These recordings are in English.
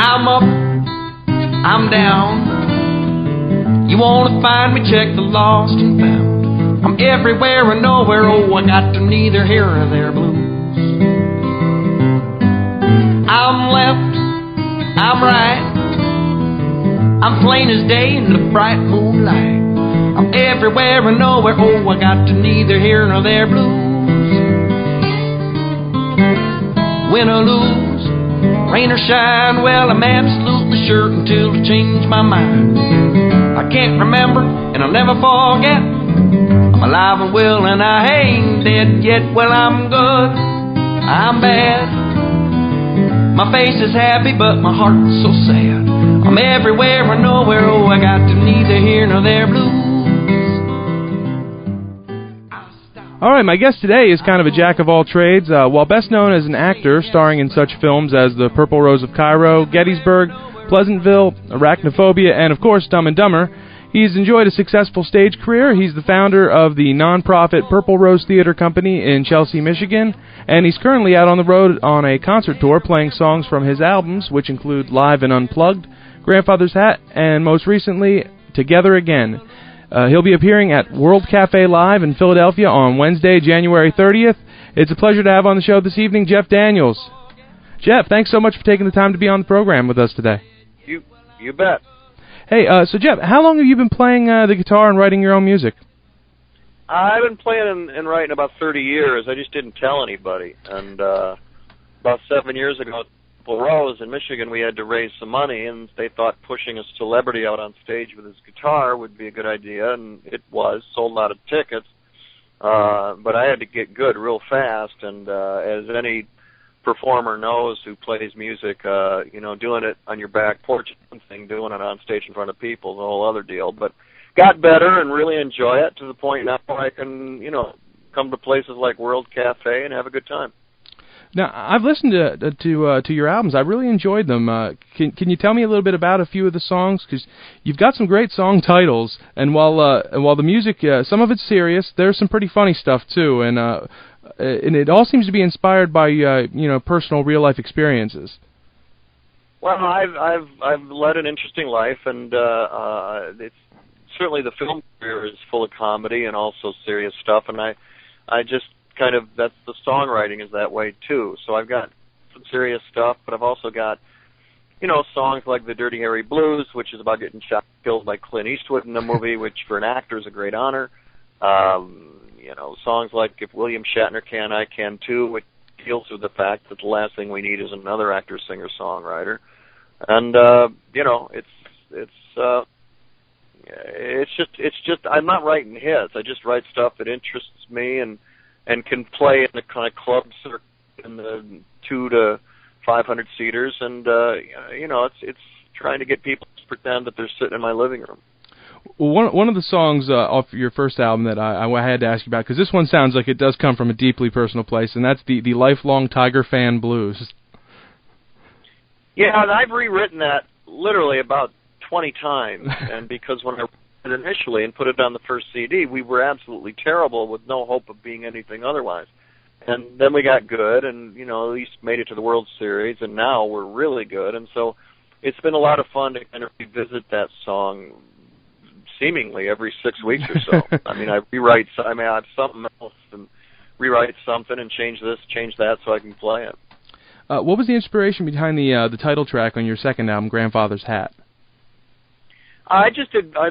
I'm up, I'm down. You wanna find me, check the lost and found. I'm everywhere and nowhere, oh, I got to neither here nor there blues. I'm left, I'm right. I'm plain as day in the bright moonlight. I'm everywhere and nowhere, oh, I got to neither here nor there blues. Win or lose, rain or shine, well, I'm absolutely sure until I change my mind. I can't remember and I'll never forget. I'm alive and well and I ain't dead yet. Well, I'm good, I'm bad. My face is happy but my heart's so sad. I'm everywhere and nowhere, oh, I got to neither here nor there blues. All right, my guest today is kind of a jack of all trades. While best known as an actor, starring in such films as The Purple Rose of Cairo, Gettysburg, Pleasantville, Arachnophobia, and of course Dumb and Dumber, he's enjoyed a successful stage career. He's the founder of the non-profit Purple Rose Theater Company in Chelsea, Michigan, and he's currently out on the road on a concert tour playing songs from his albums, which include Live and Unplugged, Grandfather's Hat, and most recently, Together Again. He'll be appearing at World Cafe Live in Philadelphia on Wednesday, January 30th. It's a pleasure to have on the show this evening Jeff Daniels. Jeff, thanks so much for taking the time to be on the program with us today. You bet. Hey, so Jeff, how long have you been playing the guitar and writing your own music? I've been playing and writing about 30 years. I just didn't tell anybody. And about 7 years ago, Rose in Michigan, we had to raise some money, and they thought pushing a celebrity out on stage with his guitar would be a good idea, and it was. Sold a lot of tickets, but I had to get good real fast, and as any performer knows who plays music, doing it on your back porch is one thing, doing it on stage in front of people is a whole other deal. But got better and really enjoy it to the point now I can, come to places like World Cafe and have a good time. Now, I've listened to your albums. I really enjoyed them. Can you tell me a little bit about a few of the songs? Because you've got some great song titles, and while the music, some of it's serious, there's some pretty funny stuff too, and it all seems to be inspired by personal real life experiences. Well, I've led an interesting life, and it's certainly the film career is full of comedy and also serious stuff, and I just kind of, that's the songwriting is that way too. So I've got some serious stuff, but I've also got, songs like the Dirty Harry Blues, which is about getting shot and killed by Clint Eastwood in a movie, which for an actor is a great honor. Songs like If William Shatner Can, I Can Too, which deals with the fact that the last thing we need is another actor, singer, songwriter. And it's just I'm not writing hits. I just write stuff that interests me and can play in the kind of clubs or in the 200 to 500 seaters, and it's trying to get people to pretend that they're sitting in my living room. Well, one of the songs off your first album that I had to ask you about, because this one sounds like it does come from a deeply personal place, and that's the Lifelong Tiger Fan Blues. Yeah, and I've rewritten that literally about 20 times, and because when I initially and put it on the first CD, we were absolutely terrible with no hope of being anything otherwise. And then we got good and, at least made it to the World Series, and now we're really good. And so it's been a lot of fun to kind of revisit that song seemingly every 6 weeks or so. I have something else and rewrite something and change this, change that so I can play it. What was the inspiration behind the title track on your second album, Grandfather's Hat? I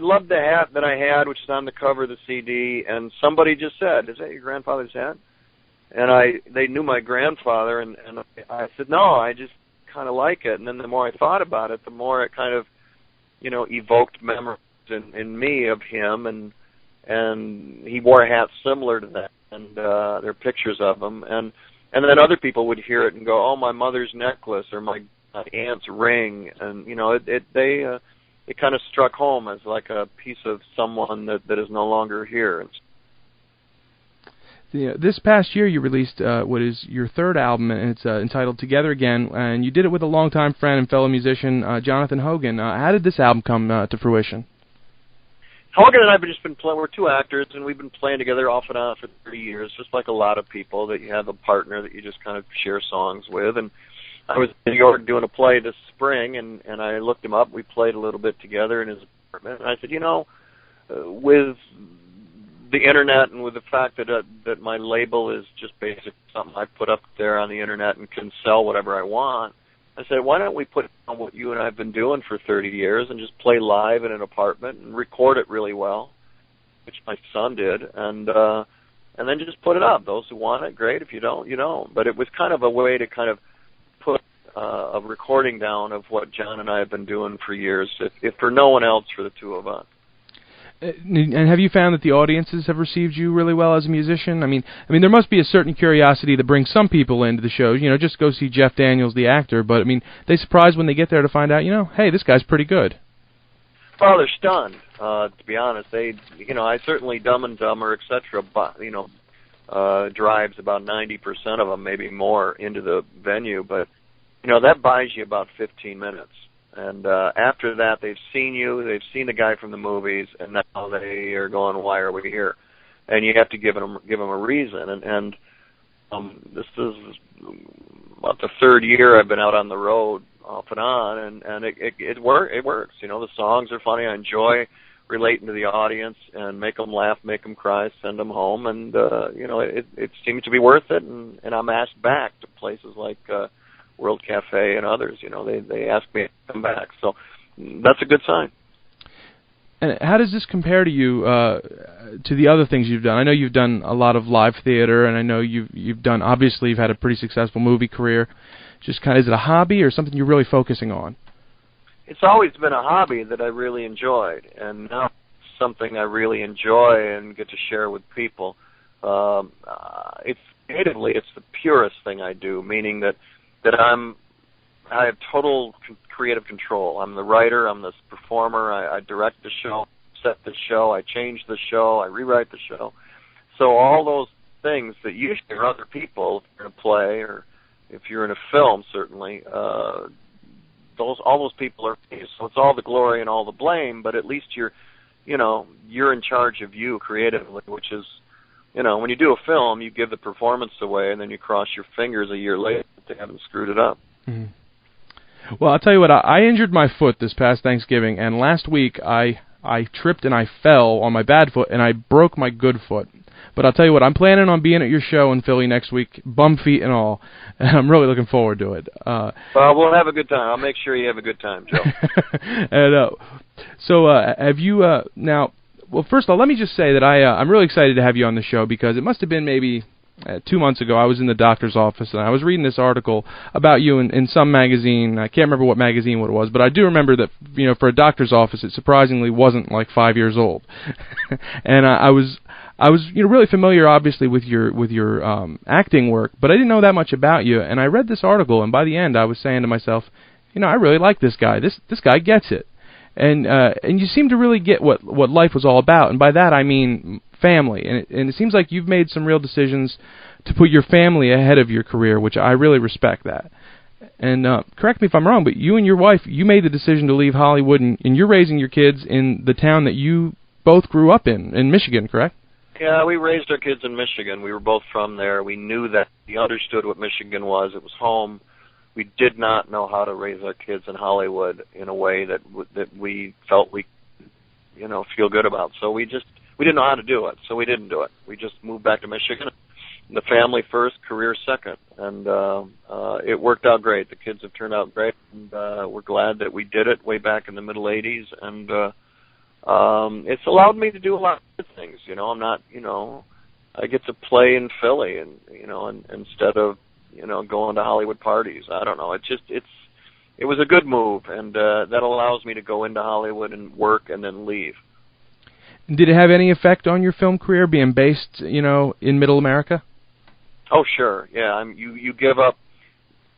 loved the hat that I had, which is on the cover of the CD, and somebody just said, "Is that your grandfather's hat?" And they knew my grandfather, and I said, "No, I just kind of like it." And then the more I thought about it, the more it kind of, evoked memories in me of him, and he wore a hat similar to that, and there are pictures of him, and then other people would hear it and go, "Oh, my mother's necklace," or my aunt's ring, and it kind of struck home as like a piece of someone that is no longer here. This past year, you released what is your third album, and it's entitled Together Again, and you did it with a longtime friend and fellow musician, Jonathan Hogan. How did this album come to fruition? Hogan and I have just been playing. We're two actors, and we've been playing together off and on for 30 years, just like a lot of people, that you have a partner that you just kind of share songs with. And I was in New York doing a play this spring, and I looked him up. We played a little bit together in his apartment, and I said, with the internet and with the fact that my label is just basically something I put up there on the internet and can sell whatever I want, I said, why don't we put on what you and I have been doing for 30 years and just play live in an apartment and record it really well, which my son did, and then just put it up. Those who want it, great. If you don't, you don't. But it was kind of a way to kind of put a recording down of what John and I have been doing for years, if for no one else, for the two of us. And have you found that the audiences have received you really well as a musician? I mean, there must be a certain curiosity that brings some people into the shows. Just go see Jeff Daniels, the actor. But they surprised when they get there to find out, hey, this guy's pretty good. Well, they're stunned. To be honest, I certainly Dumb and Dumber, etc. Drives about 90% of them, maybe more, into the venue. But that buys you about 15 minutes. And after that, they've seen you, they've seen the guy from the movies, and now they are going, why are we here? And you have to give them a reason. And this is about the third year I've been out on the road off and on, and it works. The songs are funny. I enjoy relating to the audience and make them laugh, make them cry, send them home, and it seems to be worth it. And I'm asked back to places like World Cafe and others. They ask me to come back, so that's a good sign. And how does this compare to you to the other things you've done? I know you've done a lot of live theater, and I know you've done, obviously you've had a pretty successful movie career. Just kind of, is it a hobby or something you're really focusing on? It's always been a hobby that I really enjoyed, and now it's something I really enjoy and get to share with people. It's creatively, it's the purest thing I do, meaning that I have total creative control. I'm the writer, I'm the performer, I direct the show, set the show, I change the show, I rewrite the show. So all those things that usually are other people, if you're in a play or if you're in a film, certainly, all those people are me. So it's all the glory and all the blame, but at least you're in charge of you creatively, which is, when you do a film, you give the performance away, and then you cross your fingers a year later that they haven't screwed it up. Mm-hmm. Well, I'll tell you what, I injured my foot this past Thanksgiving, and last week I tripped and I fell on my bad foot, and I broke my good foot. But I'll tell you what, I'm planning on being at your show in Philly next week, bum feet and all, and I'm really looking forward to it. Well, we'll have a good time. I'll make sure you have a good time, Joe. And so have you now? Well, first of all, let me just say that I'm really excited to have you on the show, because it must have been maybe 2 months ago. I was in the doctor's office, and I was reading this article about you in some magazine. I can't remember what magazine it was, but I do remember that, for a doctor's office, it surprisingly wasn't like 5 years old. And I was really familiar, obviously, with your acting work, but I didn't know that much about you. And I read this article, and by the end, I was saying to myself, I really like this guy. This guy gets it. And you seem to really get what life was all about, and by that I mean family. And it seems like you've made some real decisions to put your family ahead of your career, which I really respect that. And correct me if I'm wrong, but you and your wife, you made the decision to leave Hollywood, and you're raising your kids in the town that you both grew up in Michigan, correct? Yeah, we raised our kids in Michigan. We were both from there. We knew that. We understood what Michigan was. It was home. We did not know how to raise our kids in Hollywood in a way that we felt we, feel good about. So we didn't know how to do it. So we didn't do it. We just moved back to Michigan. The family first, career second, and it worked out great. The kids have turned out great, and we're glad that we did it way back in the middle '80s. And it's allowed me to do a lot of good things. I'm not, I get to play in Philly, and instead of going to Hollywood parties. I don't know. It was a good move, and that allows me to go into Hollywood and work and then leave. Did it have any effect on your film career being based, in Middle America? Oh, sure. Yeah.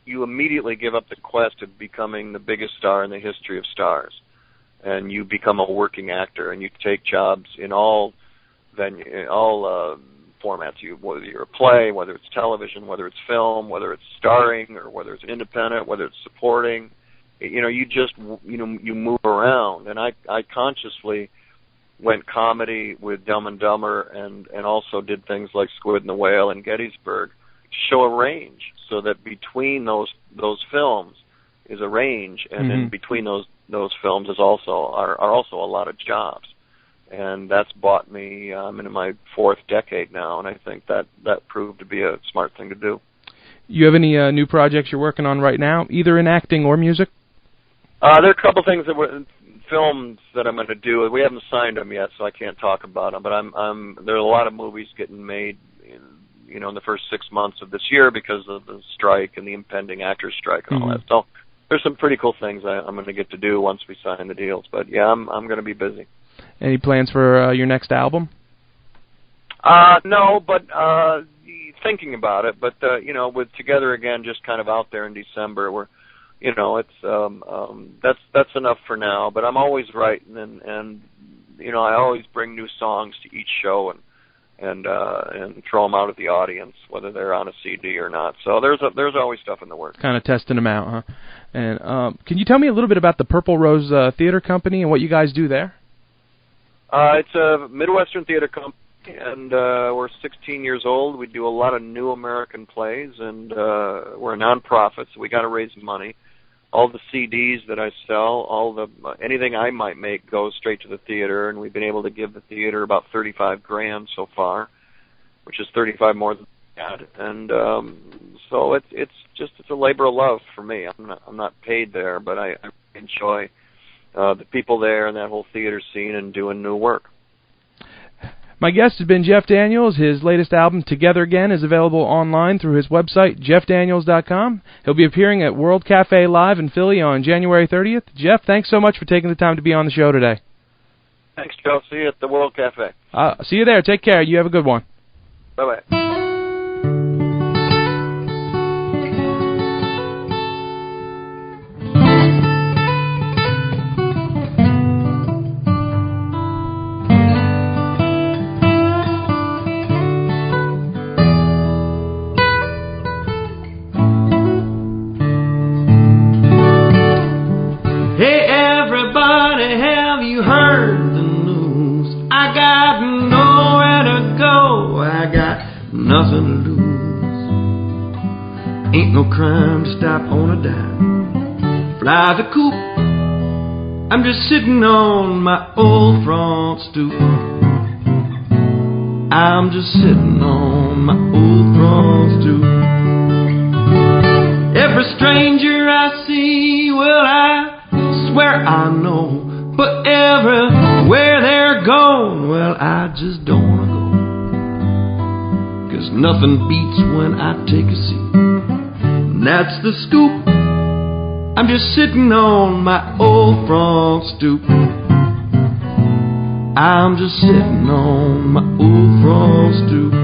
You immediately give up the quest of becoming the biggest star in the history of stars, and you become a working actor, and you take jobs in all formats, whether you're a play, whether it's television, whether it's film, whether it's starring, or whether it's independent, whether it's supporting. You just you move around, and I consciously went comedy with Dumb and Dumber, and also did things like Squid and the Whale and Gettysburg to show a range, so that between those films is a range, and in between those films are also a lot of jobs. And that's bought me. I'm in my 4th decade now, and I think that proved to be a smart thing to do. You have any new projects you're working on right now, either in acting or music? There are a couple things films that I'm going to do. We haven't signed them yet, so I can't talk about them. But there are a lot of movies getting made, in the first 6 months of this year because of the strike and the impending actors' strike and all that. So there's some pretty cool things I'm going to get to do once we sign the deals. But yeah, I'm going to be busy. Any plans for your next album? No, but thinking about it. But with Together Again just kind of out there in December, it's that's enough for now. But I'm always writing, and I always bring new songs to each show and throw them out at the audience, whether they're on a CD or not. So there's always stuff in the works. Kind of testing them out, huh? And can you tell me a little bit about the Purple Rose Theater Company and what you guys do there? It's a Midwestern theater company, and we're 16 years old. We do a lot of new American plays, and we're a nonprofit, so we got to raise money. All the CDs that I sell, anything I might make goes straight to the theater, and we've been able to give the theater about $35,000 so far, which is 35 more than that. And so it's a labor of love for me. I'm not paid there, but I enjoy the people there and that whole theater scene and doing new work. My guest has been Jeff Daniels. His latest album, Together Again, is available online through his website, jeffdaniels.com. He'll be appearing at World Cafe Live in Philly on January 30th. Jeff, thanks so much for taking the time to be on the show today. Thanks, Joe. See you at the World Cafe. See you there. Take care. You have a good one. Bye-bye. Nothing to lose. Ain't no crime to stop on a dime. Fly the coop. I'm just sitting on my old front stoop. I'm just sitting on my old front stoop. Every stranger I see, well, I swear I know. But everywhere they're going, well, I just don't wanna go. 'Cause nothing beats when I take a seat. And that's the scoop. I'm just sitting on my old front stoop. I'm just sitting on my old front stoop.